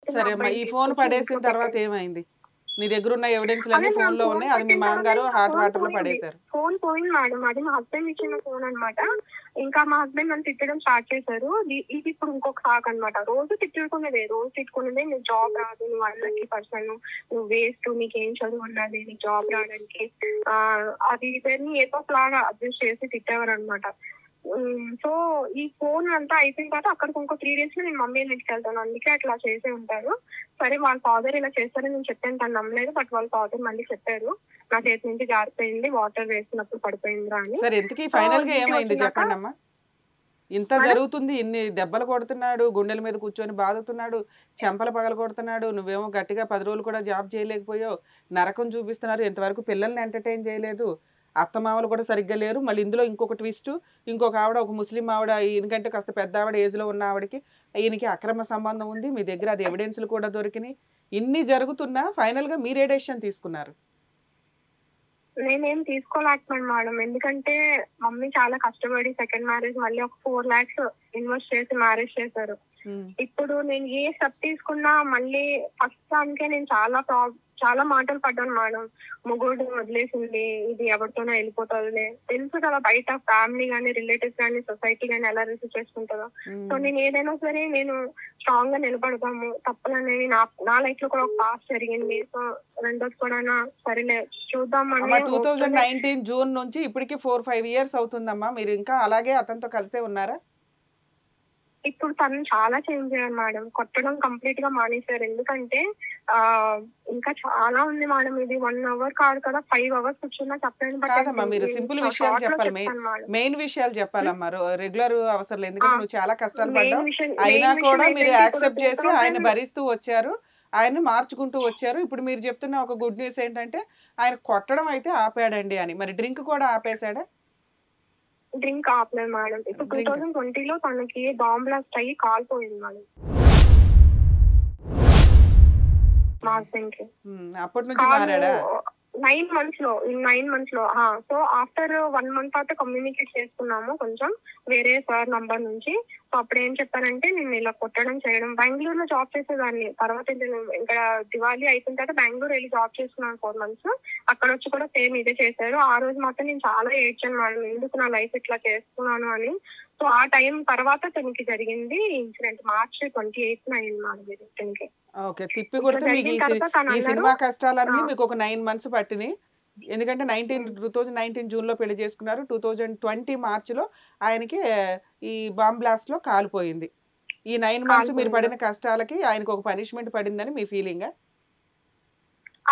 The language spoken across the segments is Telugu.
చెప్తున్నా సరే అమ్మా, అబ్బాయిని ఈ ఫోన్ తీసుకొచ్చి పడేసిన ఇంట్లో తర్వాత పెట్టాను. ఏమైంది? నీ దగ్గర ఉన్న ఎవిడెన్స్లు అదే అన్ని మేడం, ఫోన్ లో ఫోన్ ఉన్నాయి, అది మీ పెట్టిన తర్వాత మామగారు ఇంకా హాట్ ఫోన్ వాటర్ లో పోయింది. పడేశారు. ఫోన్ పోయింది మేడం. అది మా హస్బెండ్ ఇచ్చిన ఫోన్ అన్నమాట. ఇంకా మా హస్బెండ్ నన్ను తిట్టడం స్టార్ట్ చేశారు. ఇది ఇప్పుడు ఇంకొక సాకు అన్నమాట. రోజు తిట్టుకునేదే నువ్వు జాబ్ రాదు, నువ్వు అన్లక్కీ పర్సన్, నువ్వు వేస్ట్, నీకేం చదువు ఉన్నది, నీకు జాబ్ రావడానికి అది ఇదని ఏదో లాగా అడ్జస్ట్ చేసి తిట్టేవారు అనమాట. సో ఈ ఫోన్ అంతా అయిపోయిన తర్వాత అక్కడికి ఇంకో 3 days లో నేను మమ్మీ ఇంటికి వెళ్తాను, అందుకే అట్లా చేసే ఉంటారు. సరే వాళ్ళ ఫాదర్ ఇలా చేస్తారని నేను చెప్పాను, తను నమ్మలేదు. బట్ వాళ్ళ ఫాదర్ మళ్ళీ చెప్పారు, నా చేతి నుంచి జారిపోయింది, వాటర్ వేసినప్పుడు పడిపోయిందిరా అని. సరే, ఇంతకీ సో ఫైనల్ గా ఇంటికి ఏమైంది వచ్చినాక చెప్పండి అమ్మా. ఇంత మేడం జరుగుతుంది, ఇన్ని దెబ్బలు కొడుతున్నాడు, గుండెల మీద కూర్చొని బాదుతున్నాడు, చెంపలు పగల కొడుతున్నాడు, నువ్వేమో గట్టిగా 10 రోజులు కూడా జాబ్ చేయలేకపోయావు, నరకం చూపిస్తున్నారు, ఇంతవరకు పిల్లల్ని ఎంటర్టైన్ చేయలేదు, అత్తమామలు కూడా సరిగ్గా లేరు, మళ్ళీ ఇందులో ఇంకొక ట్విస్ట్, ఇంకొక ఆవిడ, ఒక ముస్లిం ఆవిడ, ఈయనకంటే కాస్త పెద్ద ఆవిడ ఏజ్ లో ఉన్న ఆవిడకి ఈయనకి అక్రమ సంబంధం ఉంది, మీ దగ్గర అది ఎవిడెన్స్లు కూడా దొరికినాయి. ఇన్ని జరుగుతున్నా ఫైనల్ గా మీరే డెసిషన్ తీసుకున్నారు? నేనేం తీసుకోలేకపోయాను మేడం. ఎందుకంటే మమ్మీ చాలా కష్టపడి సెకండ్ మ్యారేజ్ మళ్ళీ ఒక 4 lakhs ఇన్వెస్ట్ చేసి మ్యారేజ్ చేశారు. ఇప్పుడు నేను ఏ స్టెప్ తీసుకున్నా మళ్ళీ ఫస్ట్ దానికే నేను చాలా మాటలు పడ్డాను మేడం. మొగోడు వదిలేసింది, ఇది ఎవరితోనో వెళ్ళిపోతుందిలే, తెలుసు కదా బయట ఫ్యామిలీ గానీ, రిలేటివ్స్ గానీ, సొసైటీ గానీ ఎలా రిసీవ్ చేసుకుంటుందో. సో నేను ఏదైనా సరే నేను స్ట్రాంగ్ గా నిలబడతాము. తప్పులు అనేవి నా లైఫ్ లో కూడా ఒక పాస్ట్ జరిగింది. సో రెండోది కూడా సరేలే చూద్దాం అని 2019 జూన్ నుంచి ఇప్పటికి 4-5 years అవుతుందమ్మా, మీరు ఇంకా అలాగే అతనితో కలిసే ఉన్నారా? ఇప్పుడు తను చాలా చేంజ్ అయ్యారు మేడం. కొట్టడం కంప్లీట్ గా మానేశారు. ఎందుకంటే ఇంకా చాలా ఉంది మేడం. ఇది 1 hour కాదు కదా, 5 hours కూర్చున్నా చెప్పలేను. కాదమ్మా, మీరు సింపుల్ విషయాలు చెప్పాలి, మెయిన్ విషయాలు చెప్పాలమ్మా, రెగ్యులర్ అవసరం లేదు. ఎందుకంటే నువ్వు చాలా కష్టాలు పడ్డావు, అయినా కూడా మీరు యాక్సెప్ట్ చేసి ఆయన భరిస్తూ వచ్చారు, ఆయన మార్చుకుంటూ వచ్చారు. ఇప్పుడు మీరు చెప్తున్న ఒక గుడ్ న్యూస్ ఏంటంటే ఆయన కొట్టడం అయితే ఆపాడండి అని. మరి డ్రింక్ కూడా ఆపేశాడా? డ్రింక్ ఆపలేదు మేడం. ఇప్పుడు 2020లో తనకి బాంబ్ బ్లాస్ట్ అయ్యి కాలిపోయింది మేడం మా హస్బెండ్ కి. అప్పటి నుంచి మారాడా? 9 months లో. సో ఆఫ్టర్ 1 month తర్వాత కమ్యూనికేట్ చేసుకున్నాము కొంచెం వేరే సార్ నంబర్ నుంచి. సో అప్పుడు ఏం చెప్పారంటే, నేను ఇలా కొట్టడం చేయడం, బెంగళూరులో జాబ్ చేసేదాన్ని. తర్వాత నేను ఇంకా దివాళీ అయిపోయిన తర్వాత బెంగళూరు వెళ్ళి జాబ్ చేసుకున్నాను 4 months. అక్కడ వచ్చి కూడా సేమ్ ఇదే చేశారు. ఆ రోజు మాత్రం నేను చాలా ఏడ్చాను మేడం, ఎందుకు నా లైఫ్ ఇట్లా చేస్తున్నాను అని. సో ఆ టైం తర్వాత తనకి జరిగింది ఇన్సిడెంట్. March 28th అయింది మేడం. ఓకే, తిప్పి కొడితే మీకు ఈ సినిమా కష్టాలన్నీ మీకు ఒక 9 months పట్టినాయి. ఎందుకంటే 2019 జూన్ లో పెళ్లి చేసుకున్నారు, 2020 మార్చిలో ఆయనకి ఈ బాంబ్ బ్లాస్ట్ లో కాలిపోయింది. ఈ 9 months మీరు పడిన కష్టాలకి ఆయనకు ఒక పనిష్మెంట్ పడిందని మీ ఫీలింగ్?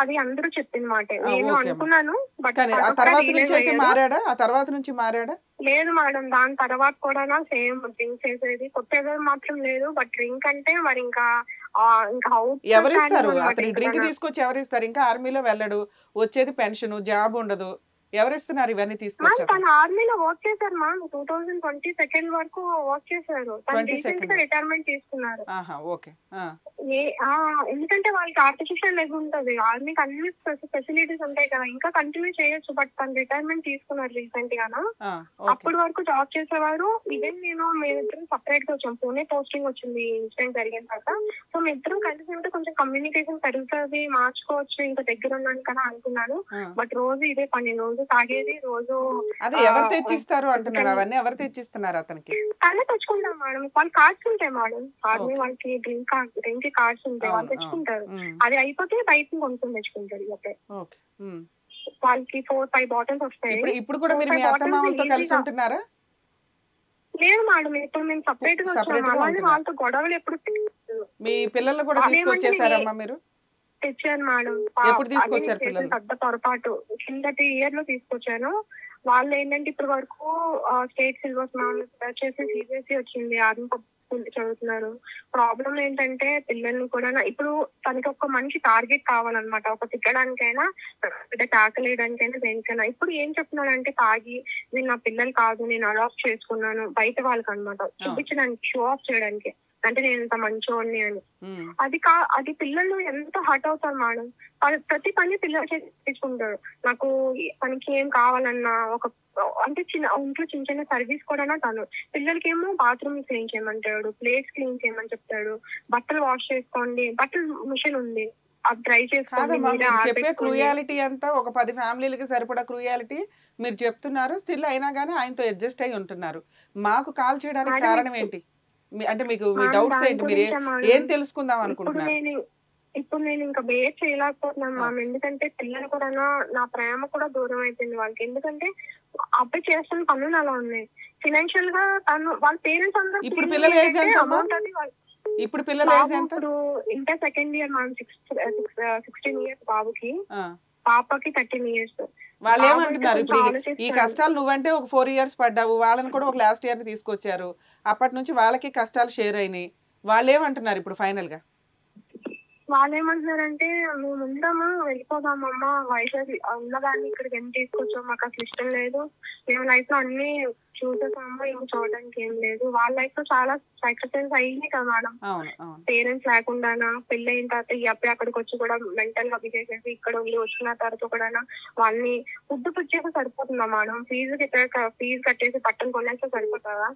అది అందరూ చెప్పిన మాట, నేను అనుకున్నాను. బట్ ఆ తర్వాత నుంచి అయితే మారాడా? ఆ తర్వాత నుంచి మారాడా? లేదు మేడం, దాని తర్వాత కూడా సేమ్ డ్రింక్ చేసేది, కొట్టేది మాత్రం లేదు. బట్ డ్రింక్ అంటే మరి ఇంకా ఎవరిస్తారు అతనికి డ్రింక్ తీసుకొచ్చి? ఎవరిస్తారు? ఇంకా ఆర్మీలో వెళ్ళడు, వచ్చేది పెన్షన్, జాబ్ ఉండదు, ఎవరిస్తున్నారు ఇవన్నీ తీసుకొచ్చి? తను ఆర్మీలో వర్క్ చేశారు మ్యామ్. 2022 వరకు వర్క్ చేశారు. రిటైర్మెంట్ తీసుకున్నారు. ఎందుకంటే వాళ్ళకి ఆర్టిఫిషియల్ లెగ్ ఉంటది, ఆర్మీకి అన్ని ఫెసిలిటీస్ ఉంటాయి కదా, ఇంకా కంటిన్యూ చేయొచ్చు. బట్ తను రిటైర్మెంట్ తీసుకున్నారు రీసెంట్ గాను. అప్పటి వరకు జాబ్ చేసేవారు. ఈవెన్ మేమిద్దరం సపరేట్ గా వచ్చాం, పూణే పోస్టింగ్ వచ్చింది ఇన్సిడెంట్ జరిగిన తర్వాత. సో మీ ఇద్దరం కలిసి ఉంటే కొంచెం కమ్యూనికేషన్ పెరుగుతుంది, మార్చుకోవచ్చు, ఇంకా దగ్గర ఉన్నాను కదా అనుకున్నాను. బట్ రోజు ఇదే పని, రోజు తాగేది, రోజు. అదే ఎవరు తెచ్చిస్తారు అంటున్నారు? అవన్నీ ఎవరు తెచ్చిస్తున్నారు అతనికి? తనే తెచ్చుకుంటాం మేడం. వాళ్ళు కార్డ్స్ ఉంటాయి మేడం, ఆర్మీ వాళ్ళకి డ్రింక్ కార్డ్స్ ఉంటాయి, వాళ్ళు తెచ్చుకుంటారు. అది అయిపోతే బయట కొనుక్కొని తెచ్చుకుంటారు. వాళ్ళకి 4-5 బాటిల్స్ వస్తాయి. ఇప్పుడు కూడా మీరు మీ అత్తమామలతో కలిసి ఉంటున్నారా? లేదు మేడం, ఇప్పుడు మేము సపరేట్ గా వచ్చాము. అలాగే వాళ్ళతో గొడవలు ఎప్పుడు. మీ పిల్లలు కూడా తీసుకొచ్చేసారమ్మా మీరు? తెచ్చాను మేడం. ఎప్పుడు తీసుకొచ్చారు పిల్లలు? పెద్ద పొరపాటు, కిందటి ఇయర్ లో తీసుకొచ్చాను. వాళ్ళు ఏంటంటే ఇప్పటి వరకు స్టేట్ సిలబస్ వచ్చేసి CBSE వచ్చింది, ఆర్మీ చదువుతున్నారు. ప్రాబ్లం ఏంటంటే పిల్లల్ని కూడా ఇప్పుడు తనకి ఒక మంచి టార్గెట్ కావాలన్నమాట, ఒక తిట్టడానికైనా, తాకలేయడానికైనా, దేనికైనా. ఇప్పుడు ఏం చెప్తున్నాడంటే, తాగి వీళ్ళు నా పిల్లలు కాదు, నేను అడాప్ట్ చేసుకున్నాను, బయట వాళ్ళకి అనమాట చూపించడానికి, షో ఆఫ్ చేయడానికి. అంటే నేను ఇంత మంచోడిని అని. ఉమ్. అది పిల్లలు ఎంత హర్ట్ అవుతారు మేడం. ప్రతి పని పిల్లలు చేసుకుంటారు. నాకు తనకి ఏం కావాలన్నా అంటే ఇంట్లో చిన్న చిన్న సర్వీస్ కూడా తను. పిల్లలకేమో బాత్రూమ్ క్లీన్ చేయమంటాడు, ప్లేట్స్ క్లీన్ చేయమని చెప్తాడు, బట్టలు వాష్ చేసుకోండి, బట్టలు మిషన్ ఉంది అది డ్రై చేసుకోండి, చెప్పే క్రూయాలిటీ అంతా ఒక 10 ఫ్యామిలీలకి సరిపడా క్రూయాలిటీ మీరు చెప్తున్నారు. స్టిల్ అయినా గానీ ఆయనతో అడ్జస్ట్ అయి ఉంటున్నారు. మాకు కాల్ చేయడానికి కారణం ఏంటి? అంటే మీకు మీ డౌట్స్ ఏంటి? మీరు ఏం తెలుసుకుందాం అనుకుంటున్నారు? ఇప్పుడు నేను ఇంకా బేర్ చేయలేకపోతున్నాను మ్యామ్. ఎందుకంటే పిల్లలు కూడా నా ప్రేమ కూడా దూరం అయిపోయింది వాళ్ళకి. ఎందుకంటే అబ్బాయి చేస్తున్న పనులు అలా ఉన్నాయి. ఫైనాన్షియల్ గా వాళ్ళ పేరెంట్స్ అందరూ ఇప్పుడు పిల్లల ఏజ్ ఎంత? ఇప్పుడు పిల్లల ఏజ్ ఎంత? ఇప్పుడు inter second year ma'am. 16 years బాబుకి, పాపకి 13 ఇయర్స్. వాళ్ళు ఏమంటున్నారు? ఇప్పుడు ఈ కష్టాలు నువ్వంటే ఒక 4 ఇయర్స్ పడ్డావు, వాళ్ళని కూడా ఒక లాస్ట్ ఇయర్ తీసుకొచ్చారు, అప్పటి నుంచి వాళ్ళకి కష్టాలు షేర్ అయినాయి. వాళ్ళు ఏమంటున్నారు ఇప్పుడు ఫైనల్ గా? వాళ్ళు ఏమంటున్నారంటే మేము ఉందామా, వెళ్ళిపోదామమ్మా, వైజాగ్ ఉన్నదాన్ని ఇక్కడికి ఎందుకు తీసుకొచ్చాం, మాకు అసలు ఇష్టం లేదు, మేము లైఫ్ లో అన్ని చూసేసాము, ఇంక చూడడానికి ఏం లేదు. వాళ్ళ లైఫ్ లో చాలా సాక్రిఫైస్ అయ్యింది కదా మేడం. పేరెంట్స్ లేకుండానా పెళ్లి అయిన తర్వాత ఈ అబ్బాయి అక్కడికి వచ్చి కూడా మెంటల్ గా బిహేవ్ ఇక్కడ ఉండి వచ్చిన తర్వాత కూడా వాళ్ళని ఫుడ్ పుచ్చేసి సరిపోతుందా మేడం? ఫీజు కట్టేసి బట్టలు కొనేస్తే సరిపోతుందా?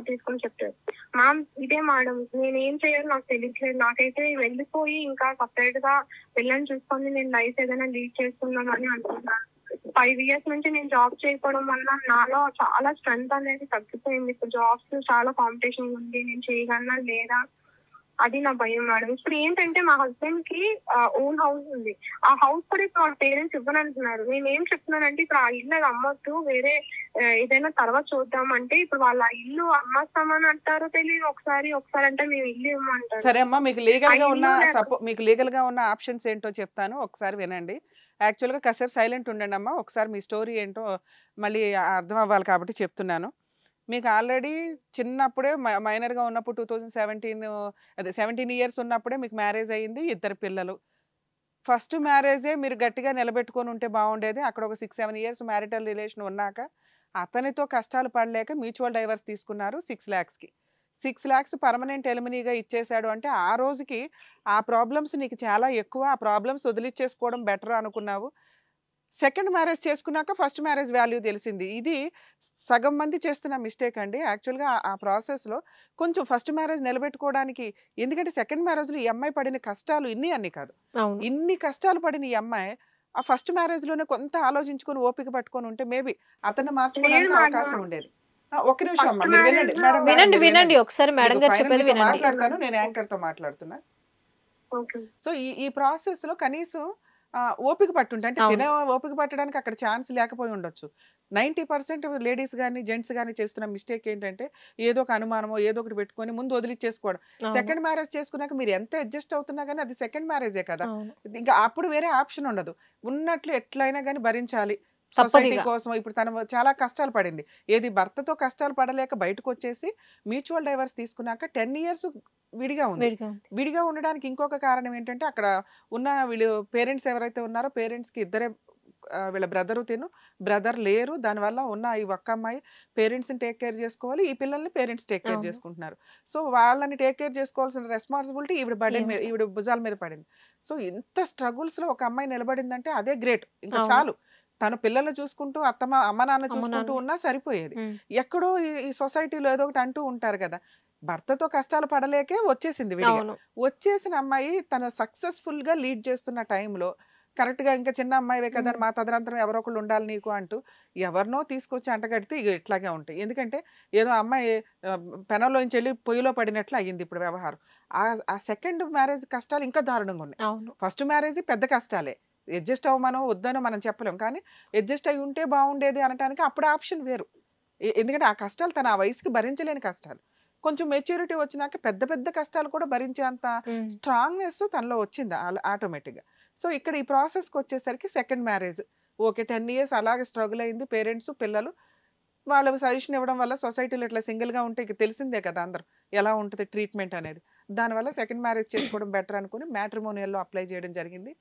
తీసుకొని చెప్తారు మ్యామ్. ఇదే మేడం, నేనేం చేయాలో నాకు తెలియట్లేదు. నాకైతే వెళ్ళిపోయి ఇంకా సపరేట్ గా పిల్లల్ని చూసుకొని నేను లైఫ్ ఏదైనా లీడ్ చేసుకుందామని అనుకుంటున్నాను. 5 ఇయర్స్ నుంచి నేను జాబ్ చేయకపోవడం వల్ల నాలో చాలా స్ట్రెంత్ అనేది తగ్గిపోయింది. ఇప్పుడు జాబ్స్ చాలా కాంపిటీషన్ ఉంది, నేను చేయగలనా లేదా అది నా భయం మేడం. ఇప్పుడు ఏంటంటే మా హస్బెండ్ కి ఓన్ హౌస్ ఉంది. ఆ హౌస్ కూడా ఇప్పుడు వాళ్ళ పేరెంట్స్ ఇవ్వనంటున్నారు. నేను ఏం చెప్తున్నానంటే ఇప్పుడు ఆ ఇల్లు అమ్మొద్దు, వేరే ఏదైనా తర్వాత చూద్దాం అంటే ఇప్పుడు వాళ్ళ ఇల్లు అమ్మేస్తామని అంటారో తెలియదు. ఒకసారి అంటే మేము ఇల్లు ఇవ్వమంటారు. సరే అమ్మా, మీకు లీగల్ గా ఉన్న ఆప్షన్స్ ఏంటో చెప్తాను, ఒకసారి వినండి. యాక్చువల్గా కాసేపు సైలెంట్ ఉండండి అమ్మా, ఒకసారి మీ స్టోరీ ఏంటో మళ్ళీ అర్థం అవ్వాలి కాబట్టి చెప్తున్నాను. మీకు ఆల్రెడీ చిన్నప్పుడే మైనర్గా ఉన్నప్పుడు 17 ఇయర్స్ ఉన్నప్పుడే మీకు మ్యారేజ్ అయ్యింది, 2 పిల్లలు. ఫస్ట్ మ్యారేజే మీరు గట్టిగా నిలబెట్టుకొని ఉంటే బాగుండేది. అక్కడ ఒక 6-7 ఇయర్స్ మ్యారిటల్ రిలేషన్ ఉన్నాక అతనితో కష్టాలు పడలేక మ్యూచువల్ డైవర్స్ తీసుకున్నారు 6 lakhsకి. 6 lakhs పర్మనెంట్ ఎలిమినీగా ఇచ్చేశాడు అంటే ఆ రోజుకి ఆ ప్రాబ్లమ్స్ నీకు చాలా ఎక్కువ, ఆ ప్రాబ్లమ్స్ వదిలిచ్చేసుకోవడం బెటర్ అనుకున్నావు. సెకండ్ మ్యారేజ్ చేసుకున్నాక ఫస్ట్ మ్యారేజ్ వాల్యూ తెలిసింది. ఇది సగం మంది చేస్తున్న మిస్టేక్ అండి. యాక్చువల్గా ఆ ప్రాసెస్లో కొంచెం ఫస్ట్ మ్యారేజ్ నిలబెట్టుకోవడానికి, ఎందుకంటే సెకండ్ మ్యారేజ్లో ఈ అమ్మాయి పడిన కష్టాలు అన్ని కాదు, ఇన్ని కష్టాలు పడిన ఈ అమ్మాయి ఆ ఫస్ట్ మ్యారేజ్లోనే కొంత ఆలోచించుకొని ఓపిక పట్టుకొని ఉంటే మేబీ అతన్ని మార్చుకోవడానికి అవకాశం ఉండేది. ఒక్క నిమిషం అమ్మా, వినండి ఒకసారి మేడం గారు చెప్పేది వినండి. మాట్లాడతాను, నేను యాంకర్ తో మాట్లాడుతున్నా. సో ఈ ప్రాసెస్ లో కనీసం ఓపిక పట్టుంటే, అంటే తినే ఓపిక పట్టడానికి అక్కడ ఛాన్స్ లేకపోయి ఉండొచ్చు. 90% లేడీస్ కానీ జెంట్స్ కానీ చేస్తున్న మిస్టేక్ ఏంటంటే ఏదో ఒక అనుమానమో ఏదో ఒకటి పెట్టుకొని ముందు వదిలిచ్చేసుకోవడం. సెకండ్ మ్యారేజ్ చేసుకున్నాక మీరు ఎంత అడ్జస్ట్ అవుతున్నా కానీ అది సెకండ్ మ్యారేజే కదా, ఇంకా అప్పుడు వేరే ఆప్షన్ ఉండదు. ఉన్నట్లు ఎట్లయినా కానీ భరించాలి సొసైటీ కోసం. ఇప్పుడు తను చాలా కష్టాలు పడింది, ఏది భర్తతో కష్టాలు పడలేక బయటకు వచ్చేసి మ్యూచువల్ డైవర్స్ తీసుకున్నాక 10 years విడిగా ఉంది. విడిగా ఉండడానికి ఇంకొక కారణం ఏంటంటే అక్కడ ఉన్న వీళ్ళు పేరెంట్స్ ఎవరైతే ఉన్నారో పేరెంట్స్కి ఇద్దరే, వీళ్ళ బ్రదర్ లేరు. దానివల్ల ఉన్న ఈ ఒక్క అమ్మాయి పేరెంట్స్ని టేక్ కేర్ చేసుకోవాలి, ఈ పిల్లల్ని పేరెంట్స్ టేక్ కేర్ చేసుకుంటున్నారు. సో వాళ్ళని టేక్ కేర్ చేసుకోవాల్సిన రెస్పాన్సిబిలిటీ ఈవిడ భుజాల మీద పడింది. సో ఇంత స్ట్రగుల్స్లో ఒక అమ్మాయి నిలబడిందంటే అదే గ్రేట్. ఇంకా చాలు, తన పిల్లలు చూసుకుంటూ అమ్మ నాన్న చూసుకుంటూ ఉన్నా సరిపోయేది. ఎక్కడో ఈ సొసైటీలో ఏదో ఒకటి అంటూ ఉంటారు కదా, భర్తతో కష్టాలు పడలేకే వచ్చేసింది విడిగా. వచ్చేసిన అమ్మాయి తను సక్సెస్ఫుల్ గా లీడ్ చేస్తున్న టైంలో కరెక్ట్ గా ఇంకా చిన్న అమ్మాయివే కదా, మా తదనంతరం ఎవరో ఒకళ్ళు ఉండాలి నీకు అంటూ ఎవరినో తీసుకొచ్చి అంటగడితే ఇక ఇట్లాగే ఉంటాయి. ఎందుకంటే ఏదో అమ్మాయి పెనంలోంచి వెళ్ళి పొయ్యిలో పడినట్లు అయ్యింది ఇప్పుడు వ్యవహారం. ఆ సెకండ్ మ్యారేజ్ కష్టాలు ఇంకా దారుణంగా ఉన్నాయి. ఫస్ట్ మ్యారేజ్ పెద్ద కష్టాలే, అడ్జస్ట్ అవ్వమనో వద్దనో మనం చెప్పలేం, కానీ అడ్జస్ట్ అయి ఉంటే బాగుండేది అనడానికి అప్పుడు ఆప్షన్ వేరు. ఎందుకంటే ఆ కష్టాలు తన ఆ వయసుకి భరించలేని కష్టాలు. కొంచెం మెచ్యూరిటీ వచ్చినాక పెద్ద పెద్ద కష్టాలు కూడా భరించేంత స్ట్రాంగ్నెస్ తనలో వచ్చింది ఆటోమేటిక్గా. సో ఇక్కడ ఈ ప్రాసెస్కి వచ్చేసరికి సెకండ్ మ్యారేజ్ ఓకే 10 years అలాగే స్ట్రగుల్ అయింది. పేరెంట్స్ పిల్లలు వాళ్ళు సజెషన్ ఇవ్వడం వల్ల సొసైటీలో ఇట్లా సింగిల్గా ఉంటే ఇక తెలిసిందే కదా అందరూ ఎలా ఉంటుంది ట్రీట్మెంట్ అనేది. దానివల్ల సెకండ్ మ్యారేజ్ చేసుకోవడం బెటర్ అనుకుని మ్యాట్రిమోనియల్లో అప్లై చేయడం జరిగింది.